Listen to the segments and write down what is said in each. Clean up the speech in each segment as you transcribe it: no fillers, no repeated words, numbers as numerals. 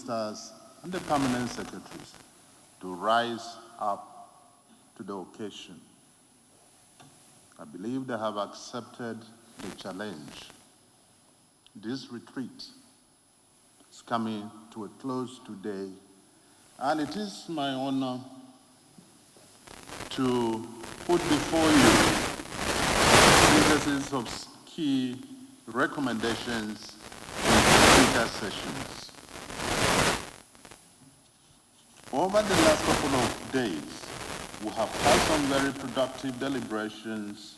ministers and the permanent secretaries to rise up to the occasion. I believe they have accepted the challenge. This retreat is coming to a close today, and it is my honor to put before you synthesis of key recommendations in future sessions. Over the last couple of days, we have had some very productive deliberations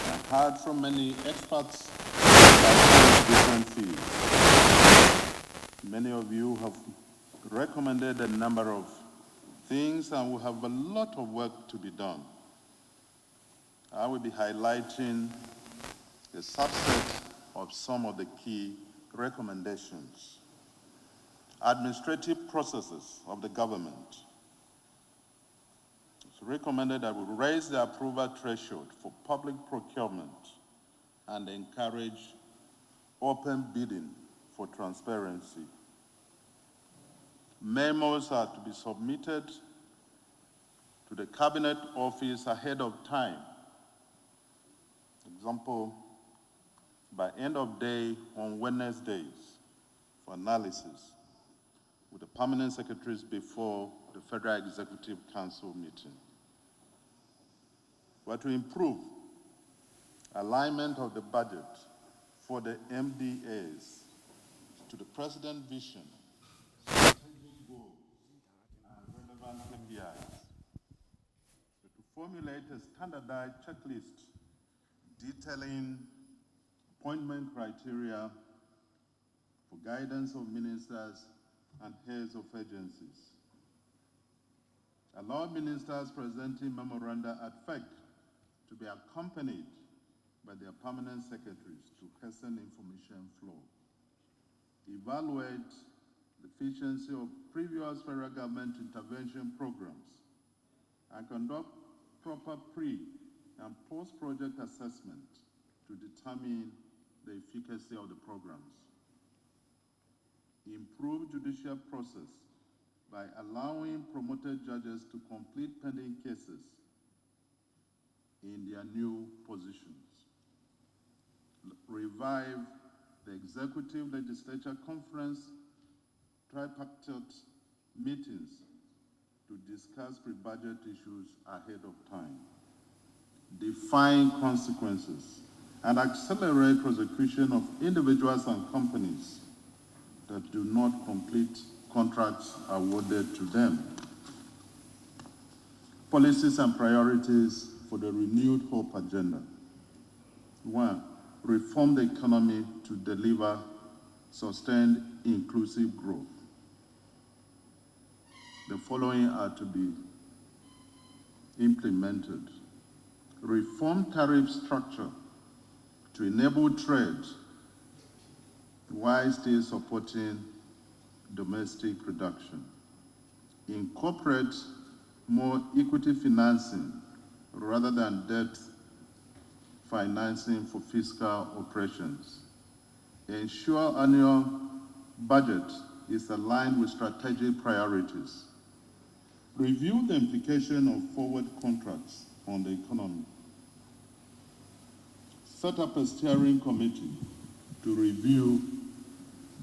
and heard from many experts about different fields. Many of you have recommended a number of things, and we have a lot of work to be done. I will be highlighting a subset of some of the key recommendations. Administrative processes of the government. It's recommended that we raise the approval threshold for public procurement and encourage open bidding for transparency. Memos are to be submitted to the Cabinet Office ahead of time. Example, by end of day on Wednesdays for analysis, with the permanent secretaries before the Federal Executive Council meeting. But to improve alignment of the budget for the MDAs to the President's vision, strategic goals, and relevant KPIs. So to formulate a standardized checklist detailing appointment criteria for guidance of ministers and heads of agencies. Allow ministers presenting memoranda at FEC to be accompanied by their permanent secretaries to hasten information flow. Evaluate the efficiency of previous federal government intervention programs and conduct proper pre- and post-project assessment to determine the efficacy of the programs. Improve judicial process by allowing promoted judges to complete pending cases in their new positions. Revive the Executive Legislature Conference tripartite meetings to discuss pre-budget issues ahead of time. Define consequences and accelerate prosecution of individuals and companies that do not complete contracts awarded to them. Policies and priorities for the renewed hope agenda. 1, reform the economy to deliver sustained inclusive growth. The following are to be implemented. Reform tariff structure to enable trade while still supporting domestic production. Incorporate more equity financing rather than debt financing for fiscal operations. Ensure annual budget is aligned with strategic priorities. Review the implication of forward contracts on the economy. Set up a steering committee to review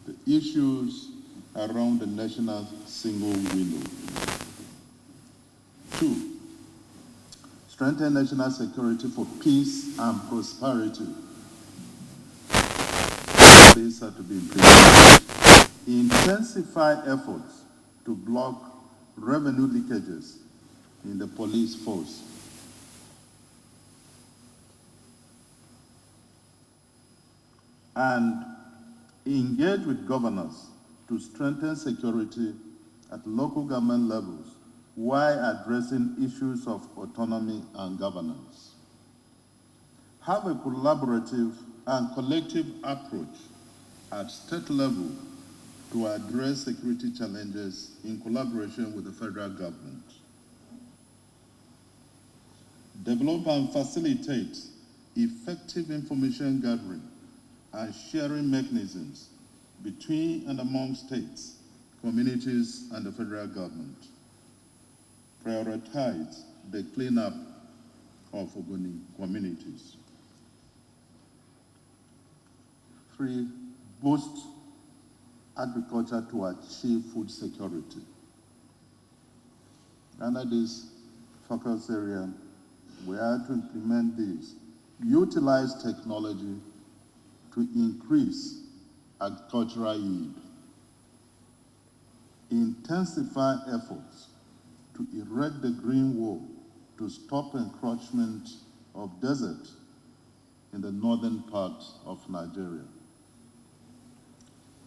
the issues around the national single window. 2, strengthen national security for peace and prosperity. These are to be implemented. Intensify efforts to block revenue leakages in the police force. And engage with governors to strengthen security at local government levels while addressing issues of autonomy and governance. Have a collaborative and collective approach at state level to address security challenges in collaboration with the federal government. Develop and facilitate effective information gathering and sharing mechanisms between and among states communities, and the federal government prioritize the cleanup of Ogoni communities. 3, boost agriculture to achieve food security. Under this focus area, we are to implement this. Utilize technology to increase agricultural yield. Intensify efforts to erect the green wall to stop encroachment of desert in the northern part of Nigeria.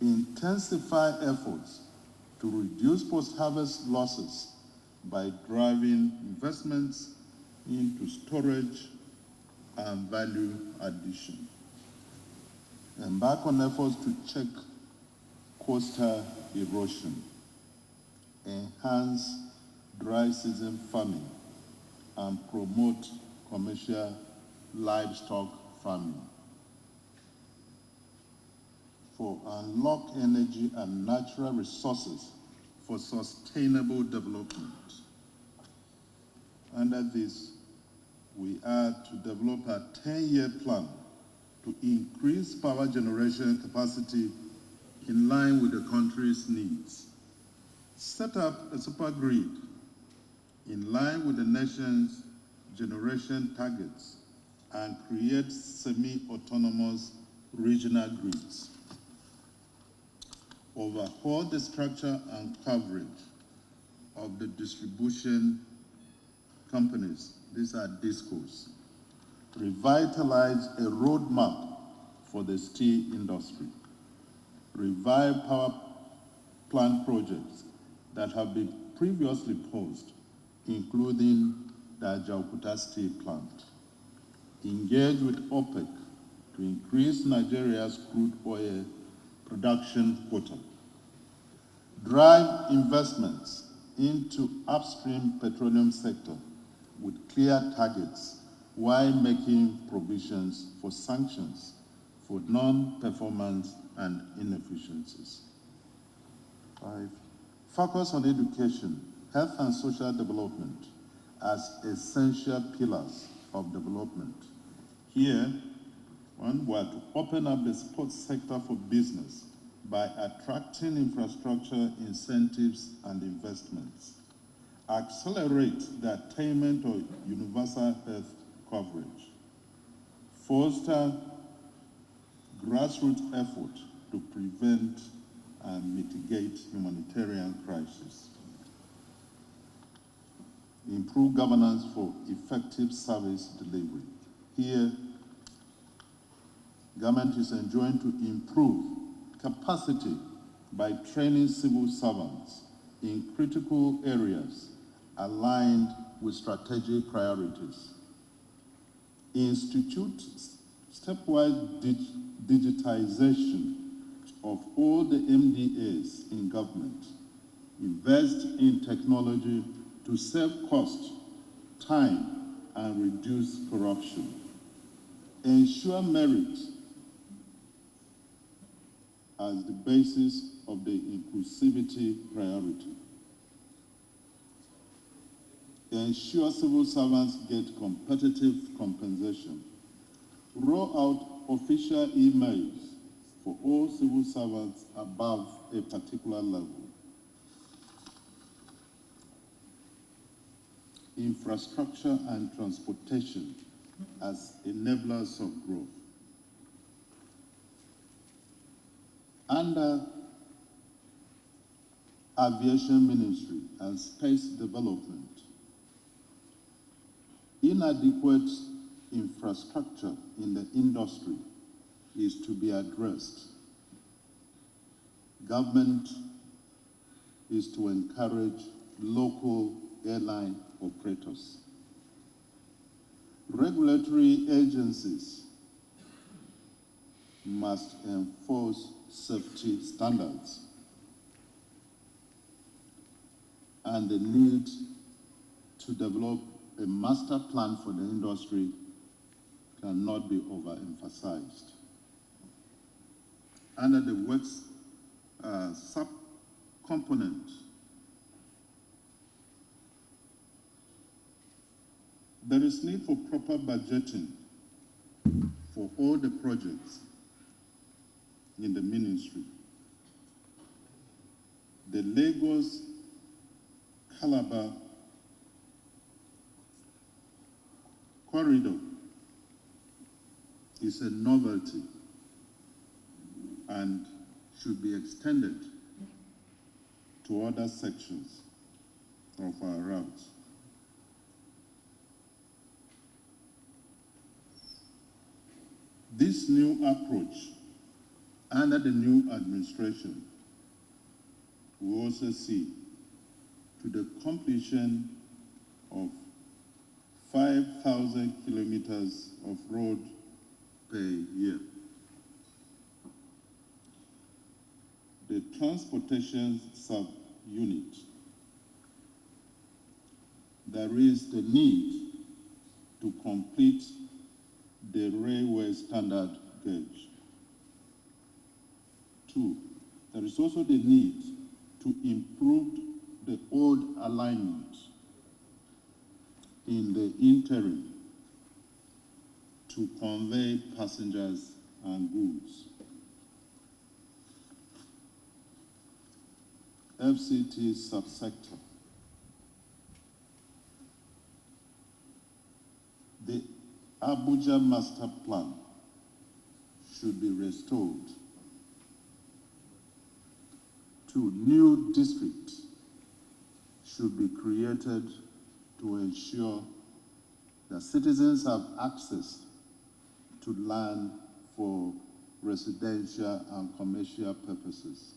Intensify efforts to reduce post-harvest losses by driving investments into storage and value addition. Embark on efforts to check coastal erosion. Enhance dry season farming and promote commercial livestock farming. 4, unlock energy and natural resources for sustainable development. Under this, we are to develop a 10-year plan to increase power generation capacity in line with the country's needs. Set up a super grid in line with the nation's generation targets and create semi-autonomous regional grids. Overhaul the structure and coverage of the distribution companies, these are DISCOs. Revitalize a roadmap for the steel industry. Revive power plant projects that have been previously paused, including the Ajaokuta steel plant. Engage with OPEC to increase Nigeria's crude oil production quota. Drive investments into upstream petroleum sector with clear targets while making provisions for sanctions for non-performance and inefficiencies. 5, focus on education, health and social development as essential pillars of development. Here, one were to open up the sports sector for business by attracting infrastructure incentives and investments. Accelerate the attainment of universal health coverage. Foster grassroots effort to prevent and mitigate humanitarian crises. Improve governance for effective service delivery. Here, government is enjoined to improve capacity by training civil servants in critical areas aligned with strategic priorities. Institute stepwise digitization of all the MDAs in government. Invest in technology to save cost, time, and reduce corruption. Ensure merit as the basis of the inclusivity priority. Ensure civil servants get competitive compensation. Roll out official emails for all civil servants above a particular level. Infrastructure and transportation as enablers of growth. Under Aviation Ministry and Space Development, inadequate infrastructure in the industry is to be addressed. Government is to encourage local airline operators. Regulatory agencies must enforce safety standards, and the need to develop a master plan for the industry cannot be overemphasized. Under the works component. There is need for proper budgeting for all the projects in the ministry. The Lagos-Calabar corridor is a novelty and should be extended to other sections of our routes. This new approach under the new administration will also see to the completion of 5,000 kilometers of road per year. The transportation sub-unit, there is the need to complete the railway standard gauge. 2, there is also the need to improve the old alignment in the interim to convey passengers and goods. FCT subsector. The Abuja Master Plan should be restored. 2, new districts should be created to ensure that citizens have access to land for residential and commercial purposes.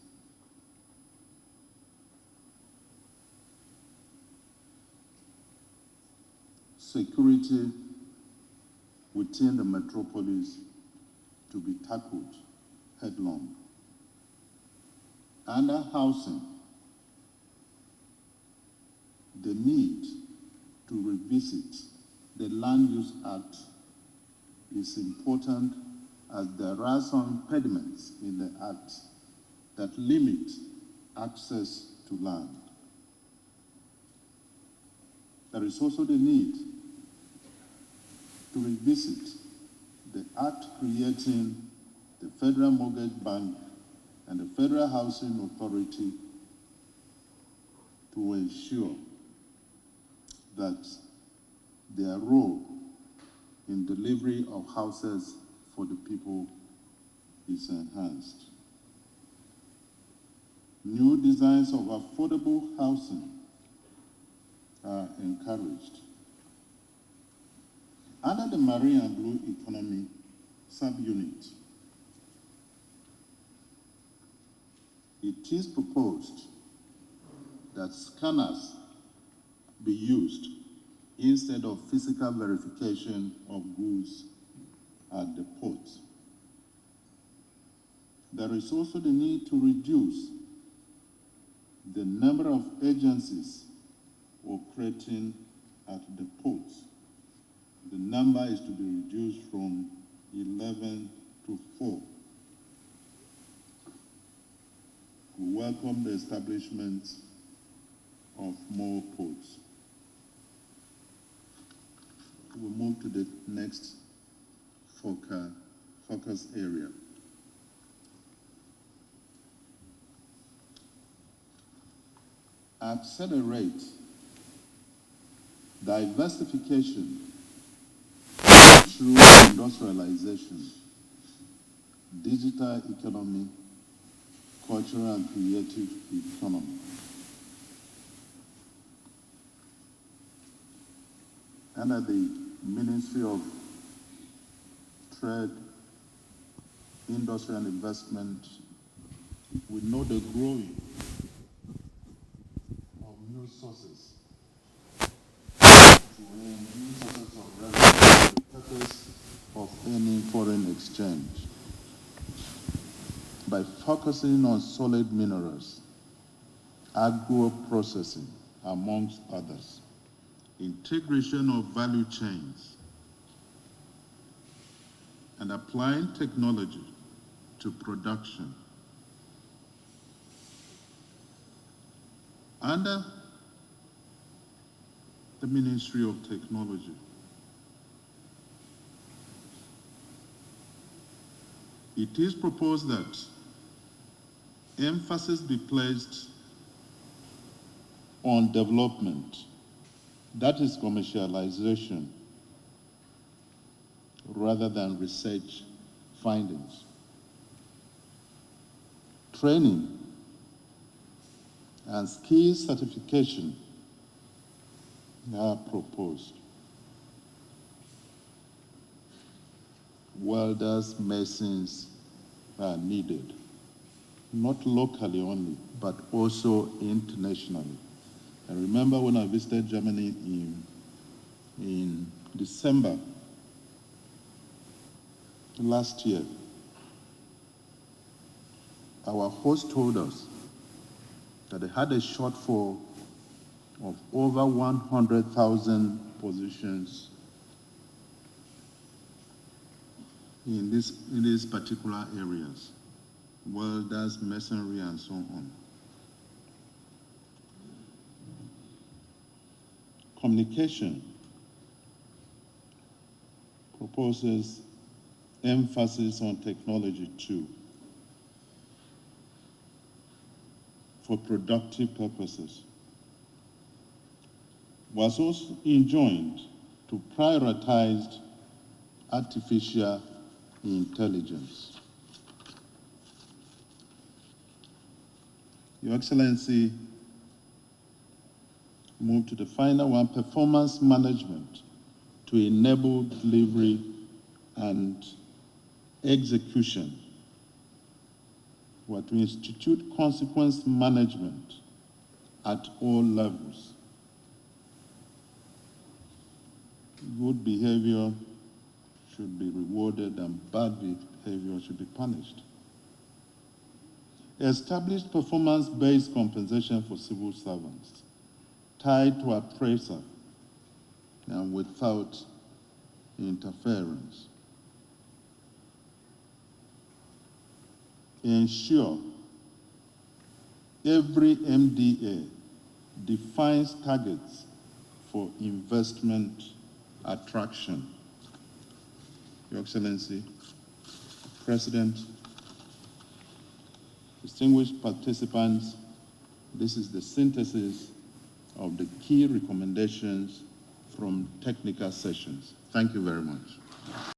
Security within the metropolis to be tackled headlong. Under housing, the need to revisit the Land Use Act is important, as there are some impediments in the Act that limit access to land. There is also the need to revisit the Act creating the Federal Mortgage Bank and the Federal Housing Authority to ensure that their role in delivery of houses for the people is enhanced. New designs of affordable housing are encouraged. Under the Marine and Blue Economy subunit, it is proposed that scanners be used instead of physical verification of goods at the port. There is also the need to reduce the number of agencies operating at the ports. The number is to be reduced from 11 to 4. We welcome the establishment of more ports. We'll move to the next focus area. Accelerate diversification through industrialization, digital economy, cultural and creative economy. Under the Ministry of Trade, Industry and Investment, we know the growing of new sources to earn new sources of revenue for the purpose of earning foreign exchange. By focusing on solid minerals, agro-processing, amongst others, integration of value chains, and applying technology to production, under the Ministry of Technology. It is proposed that emphasis be placed on development, that is commercialization, rather than research findings. Training and skills certification are proposed. Welders, masons are needed, not locally only, but also internationally. I remember when I visited Germany in December last year, our host told us that they had a shortfall of over 100,000 positions in these particular areas, welders, masonry, and so on. Communication proposes emphasis on technology too, for productive purposes. Was also enjoined to prioritize artificial intelligence. Your Excellency, move to the final one, performance management to enable delivery and execution. To institute consequence management at all levels. Good behavior should be rewarded and bad behavior should be punished. Establish performance-based compensation for civil servants, tied to appraisal and without interference. Ensure every MDA defines targets for investment attraction. Your Excellency, President, distinguished participants, this is the synthesis of the key recommendations from technical sessions. Thank you very much.